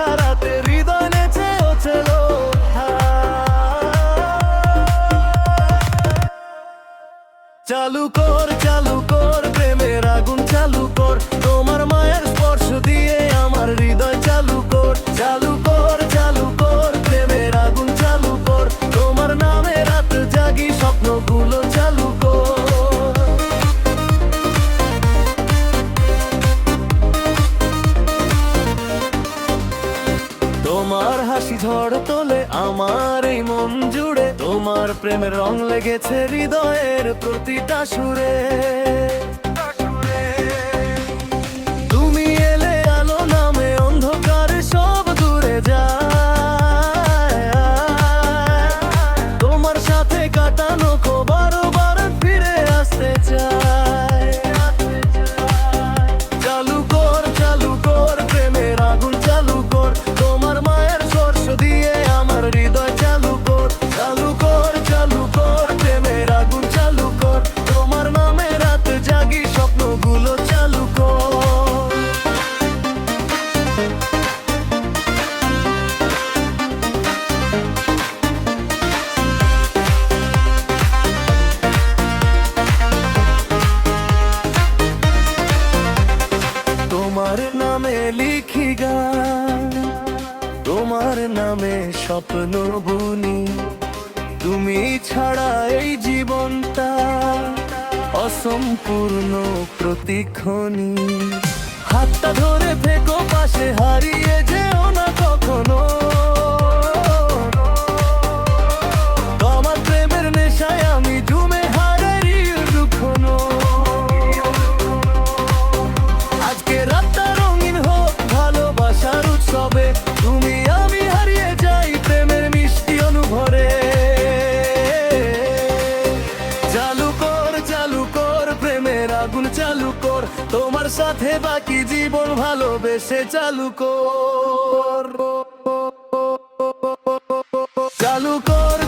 ইশারাতে হৃদয় নেচে ওঠেল। চালু কর প্রেমের আগুন চালু কর, তোমার মায়ের স্পর্শ দিয়ে আমার হৃদয় চালু কর। চালু কর প্রেমের আগুন চালু কর, তোমার নামে রাত জাগি স্বপ্নগুলো চালু কর। তোমার হাসি ঝড় তোলে আমার এই মন জুড়ে, তোমার প্রেমের রং লেগেছে হৃদয়ের প্রতিটা সুরে। তুমি এলে আলো নামে অন্ধকার সব দূরে যায়, তোমার সাথে কাটানো বারবার ফিরে আসতে চায়। চালু কর প্রেমের আগুন চালু কর, তোমার মায়ের স্পর্শ দিয়ে আমার হৃদয় চালু কর। চালু কর প্রেমের আগুন চালু কর, তোমার নামে রাত জাগি স্বপ্নগুলো চালু কর। তোমার নামে লিখি গান, তোমার নামে স্বপ্ন বুনি, তুমি ছাড়া এই জীবনটা অসম্পূর্ণ প্রতিক্ষণি। হাতটা ধরে থেকো পাশে, হারিয়ে যেও না কখনো। তোমার প্রেমের নেশায় আমি ডুবে হারাই দুঃখনো। আজকে রাতটা রঙিন হোক ভালোবাসার উৎসবে, তুমি আমি হারিয়ে যাই প্রেমের মিষ্টি অনুভরে। চালু কর প্রেমের আগুন চালু কর, তোমার সাথে বাকি জীবন ভালোবেসে চালু কর। চালু কর